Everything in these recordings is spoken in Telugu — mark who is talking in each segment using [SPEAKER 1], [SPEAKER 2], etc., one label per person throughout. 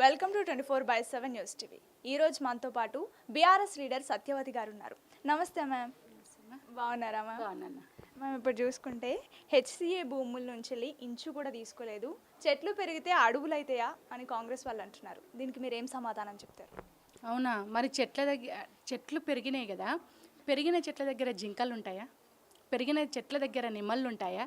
[SPEAKER 1] Welcome to 24/7 news TV. ఈ రోజు మనతో పాటు బీఆర్ఎస్ లీడర్ సత్యవతి గారు ఉన్నారు. నమస్తే మ్యామ్. బాగున్నారా మ్యామ్?
[SPEAKER 2] బాగున్నాను
[SPEAKER 1] మ్యామ్, ఇప్పుడు చూసుకుంటే హెచ్సిఏ భూముల నుంచి ఇంచు కూడా తీసుకోలేదు, చెట్లు పెరిగితే అడవులు అవుతాయా అని కాంగ్రెస్ వాళ్ళు అంటున్నారు. దీనికి మీరు ఏం సమాధానం చెప్తారు?
[SPEAKER 2] అవునా, మరి చెట్లు పెరిగినాయి కదా, పెరిగిన చెట్ల దగ్గర జింకలు ఉంటాయా? పెరిగిన చెట్ల దగ్గర నిమ్మళ్ళు ఉంటాయా?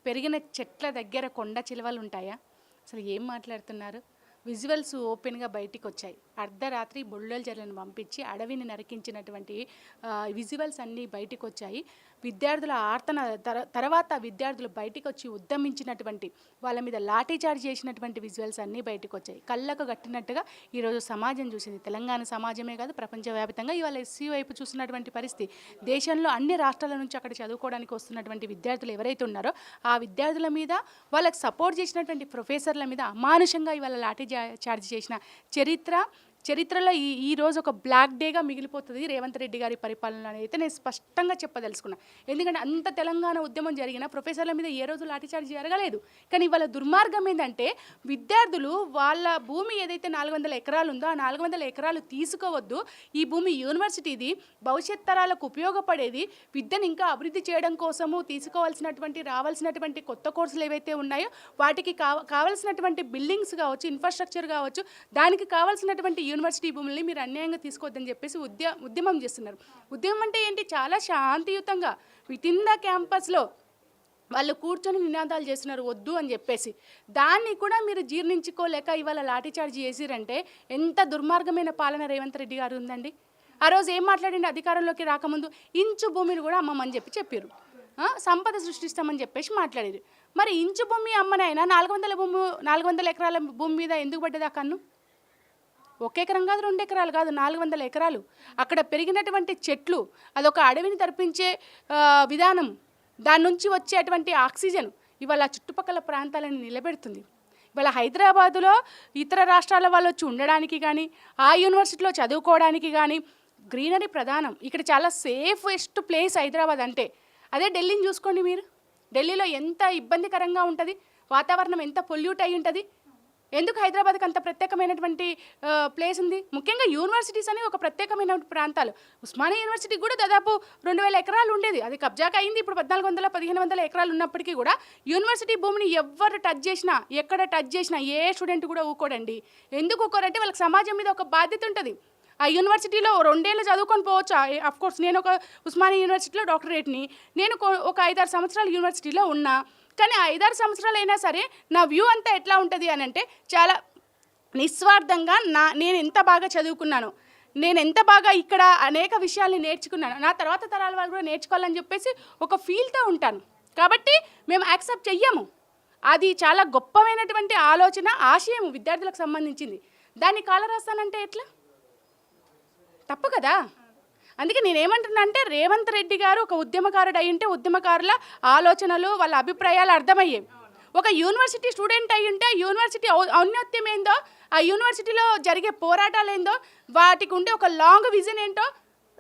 [SPEAKER 2] పెరిగిన చెట్ల దగ్గర కొండ చిలువలు ఉంటాయా? అసలు ఏం మాట్లాడుతున్నారు? విజువల్స్ ఓపెన్గా బయటికి వచ్చాయి. అర్ధరాత్రి బుల్డోజర్లను పంపించి అడవిని నరికించినటువంటి విజువల్స్ అన్నీ బయటికి వచ్చాయి. విద్యార్థుల ఆర్తన తర్వాత విద్యార్థులు బయటికి వచ్చి ఉద్యమించినటువంటి వాళ్ళ మీద లాఠీచార్జ్ చేసినటువంటి విజువల్స్ అన్నీ బయటికి వచ్చాయి. కళ్ళకు కట్టినట్టుగా ఈరోజు సమాజం చూసింది. తెలంగాణ సమాజమే కాదు, ప్రపంచవ్యాప్తంగా ఇవాళ ఎస్సీ వైపు చూసినటువంటి పరిస్థితి. దేశంలో అన్ని రాష్ట్రాల నుంచి అక్కడ చదువుకోవడానికి వస్తున్నటువంటి విద్యార్థులు ఎవరైతే ఉన్నారో ఆ విద్యార్థుల మీద, వాళ్ళకి సపోర్ట్ చేసినటువంటి ప్రొఫెసర్ల మీద అమానుషంగా ఇవాళ లాఠీ చార్జ్ చేసిన చరిత్రలో ఈ రోజు ఒక బ్లాక్ డేగా మిగిలిపోతుంది రేవంత్ రెడ్డి గారి పరిపాలన అని అయితే నేను స్పష్టంగా చెప్పదలుచుకున్నా. ఎందుకంటే అంత తెలంగాణ ఉద్యమం జరిగిన ప్రొఫెసర్ల మీద ఏ రోజు లాఠీచార్జ్ జరగలేదు. కానీ ఇవాళ దుర్మార్గం ఏంటంటే విద్యార్థులు వాళ్ళ భూమి ఏదైతే 400 ఎకరాలు ఉందో ఆ 400 ఎకరాలు తీసుకోవద్దు, ఈ భూమి యూనివర్సిటీది, భవిష్యత్ తరాలకు ఉపయోగపడేది, విద్యను ఇంకా అభివృద్ధి చేయడం కోసము రావాల్సినటువంటి కొత్త కోర్సులు ఏవైతే ఉన్నాయో వాటికి కావాల్సినటువంటి బిల్డింగ్స్ కావచ్చు, ఇన్ఫ్రాస్ట్రక్చర్ కావచ్చు, దానికి కావాల్సినటువంటి యూనివర్సిటీ భూముల్ని మీరు అన్యాయంగా తీసుకోవద్దని చెప్పేసి ఉద్యమం చేస్తున్నారు. ఉద్యమం అంటే ఏంటి? చాలా శాంతియుతంగా వితిన్ ద క్యాంపస్లో వాళ్ళు కూర్చొని నినాదాలు చేస్తున్నారు వద్దు అని చెప్పేసి. దాన్ని కూడా మీరు జీర్ణించుకోలేక ఇవాళ లాఠీచార్జ్ చేసిరంటే ఎంత దుర్మార్గమైన పాలన రేవంత్ రెడ్డి గారు ఉందండి. ఆ రోజు ఏం మాట్లాడింది? అధికారంలోకి రాకముందు ఇంచు భూమిని కూడా అమ్మమని చెప్పారు, సంపద సృష్టిస్తామని చెప్పేసి మాట్లాడారు. మరి ఇంచు భూమి అమ్మనైనా 400 ఎకరాల భూమి మీద ఎందుకు పడ్డది ఆ కన్ను? 1 ఎకరం కాదు, 2 ఎకరాలు కాదు, 400 ఎకరాలు. అక్కడ పెరిగినటువంటి చెట్లు అదొక అడవిని తరపించే విధానం, దాని నుంచి వచ్చేటువంటి ఆక్సిజన్ ఇవాళ చుట్టుపక్కల ప్రాంతాలను నిలబెడుతుంది. ఇవాళ హైదరాబాదులో ఇతర రాష్ట్రాల వాళ్ళు వచ్చి ఉండడానికి కానీ, ఆ యూనివర్సిటీలో చదువుకోవడానికి కానీ గ్రీనరీ ప్రధానం. ఇక్కడ చాలా సేఫెస్ట్ ప్లేస్ హైదరాబాద్ అంటే. అదే ఢిల్లీని చూసుకోండి మీరు. ఢిల్లీలో ఎంత ఇబ్బందికరంగా ఉంటుంది, వాతావరణం ఎంత పొల్యూట్ అయి ఉంటుంది. ఎందుకు హైదరాబాద్కి అంత ప్రత్యేకమైనటువంటి ప్లేస్ ఉంది? ముఖ్యంగా యూనివర్సిటీస్ అని ఒక ప్రత్యేకమైన ప్రాంతాలు. ఉస్మానియా యూనివర్సిటీకి కూడా దాదాపు 2000 ఎకరాలు ఉండేది, అది కబ్జాకి అయింది. ఇప్పుడు 1400-1500 ఎకరాలు ఉన్నప్పటికీ కూడా యూనివర్సిటీ భూమిని ఎవరు టచ్ చేసినా, ఎక్కడ టచ్ చేసినా ఏ స్టూడెంట్ కూడా ఊకోడండి. ఎందుకు ఊకోరంటే వాళ్ళకి సమాజం మీద ఒక బాధ్యత ఉంటుంది. ఆ యూనివర్సిటీలో 2 ఏళ్ళు చదువుకొని పోవచ్చు. అఫ్కోర్స్ నేను ఒక ఉస్మానియా యూనివర్సిటీలో డాక్టరేట్ని, నేను ఒక 5-6 సంవత్సరాలు యూనివర్సిటీలో ఉన్నా. కానీ 5-6 సంవత్సరాలు అయినా సరే నా వ్యూ అంతా ఎట్లా ఉంటుంది అని అంటే చాలా నిస్వార్థంగా నేను ఎంత బాగా చదువుకున్నాను, నేను ఎంత బాగా ఇక్కడ అనేక విషయాల్ని నేర్చుకున్నాను, నా తర్వాత తరాల వాళ్ళు కూడా నేర్చుకోవాలని చెప్పేసి ఒక ఫీల్తో ఉంటాను. కాబట్టి మేము యాక్సెప్ట్ చెయ్యము. అది చాలా గొప్పమైనటువంటి ఆలోచన, ఆశయం విద్యార్థులకు సంబంధించింది. దాన్ని కాలరాస్తానంటే ఎట్లా? తప్పు కదా. అందుకే నేనేమంటున్నా అంటే రేవంత్ రెడ్డి గారు ఒక ఉద్యమకారుడు అయి ఉంటే ఉద్యమకారుల ఆలోచనలు, వాళ్ళ అభిప్రాయాలు అర్థమయ్యేవి. ఒక యూనివర్సిటీ స్టూడెంట్ అయి ఉంటే ఆ యూనివర్సిటీ ఔన్నత్యం ఏందో, ఆ యూనివర్సిటీలో జరిగే పోరాటాలు ఏందో, వాటికి ఉండే ఒక లాంగ్ విజన్ ఏంటో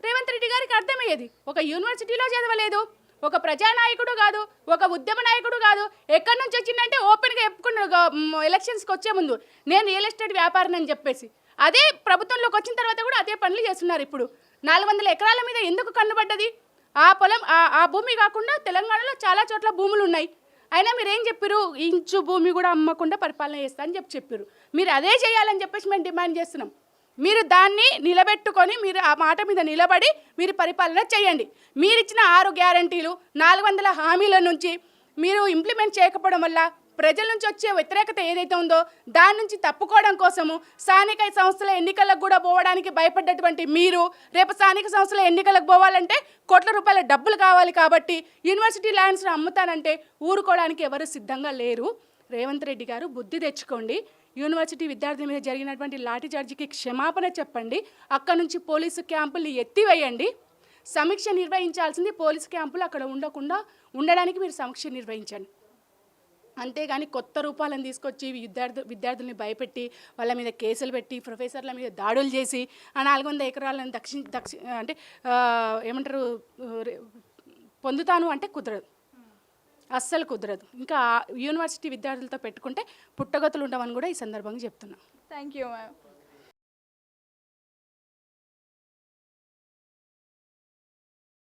[SPEAKER 2] రేవంత్ రెడ్డి గారికి అర్థమయ్యేది. ఒక యూనివర్సిటీలో చదవలేదు, ఒక ప్రజానాయకుడు కాదు, ఒక ఉద్యమ నాయకుడు కాదు. ఎక్కడి నుంచి వచ్చిందంటే ఓపెన్గా చెప్పుకున్నాడు ఎలక్షన్స్కి వచ్చే ముందు, నేను రియల్ ఎస్టేట్ వ్యాపారం అని చెప్పేసి. అదే ప్రభుత్వంలోకి వచ్చిన తర్వాత కూడా అదే పనులు చేస్తున్నారు. ఇప్పుడు 400 ఎకరాల మీద ఎందుకు కన్నుబడ్డది? ఆ పొలం, ఆ భూమి కాకుండా తెలంగాణలో చాలా చోట్ల భూములు ఉన్నాయి. అయినా మీరు ఏం చెప్పారు? ఇంచు భూమి కూడా అమ్మకుండా పరిపాలన చేస్తా అని చెప్పారు. మీరు అదే చేయాలని చెప్పేసి మేము డిమాండ్ చేస్తున్నాం. మీరు దాన్ని నిలబెట్టుకొని, మీరు ఆ మాట మీద నిలబడి మీరు పరిపాలన చేయండి. మీరు ఇచ్చిన 6 గ్యారంటీలు, 400 హామీల నుంచి మీరు ఇంప్లిమెంట్ చేయకపోవడం వల్ల ప్రజల నుంచి వచ్చే వ్యతిరేకత ఏదైతే ఉందో దాని నుంచి తప్పుకోవడం కోసము స్థానిక సంస్థల ఎన్నికలకు కూడా పోవడానికి భయపడ్డటువంటి మీరు రేపు స్థానిక సంస్థల ఎన్నికలకు పోవాలంటే కోట్ల రూపాయల డబ్బులు కావాలి. కాబట్టి యూనివర్సిటీ ల్యాండ్స్ను అమ్ముతానంటే ఊరుకోవడానికి ఎవరు సిద్ధంగా లేరు. రేవంత్ రెడ్డి గారు బుద్ధి తెచ్చుకోండి. యూనివర్సిటీ విద్యార్థుల మీద జరిగినటువంటి లాఠీచార్జికి క్షమాపణ చెప్పండి. అక్కడ నుంచి పోలీసు క్యాంపుల్ని ఎత్తివేయండి. సమీక్ష నిర్వహించాల్సింది పోలీసు క్యాంపులు అక్కడ ఉండడానికి మీరు సమీక్ష నిర్వహించండి. అంతేగాని కొత్త రూపాలను తీసుకొచ్చి విద్యార్థుల్ని భయపెట్టి వాళ్ళ మీద కేసులు పెట్టి ప్రొఫెసర్ల మీద దాడులు చేసి ఆ 400 ఎకరాలను అంటే ఏమంటారు పొందుతాను అంటే కుదరదు, అస్సలు కుదరదు. ఇంకా యూనివర్సిటీ విద్యార్థులతో పెట్టుకుంటే పుట్టగతులు ఉండవని కూడా ఈ సందర్భంగా చెప్తున్నాను.
[SPEAKER 1] Thank you ma'am.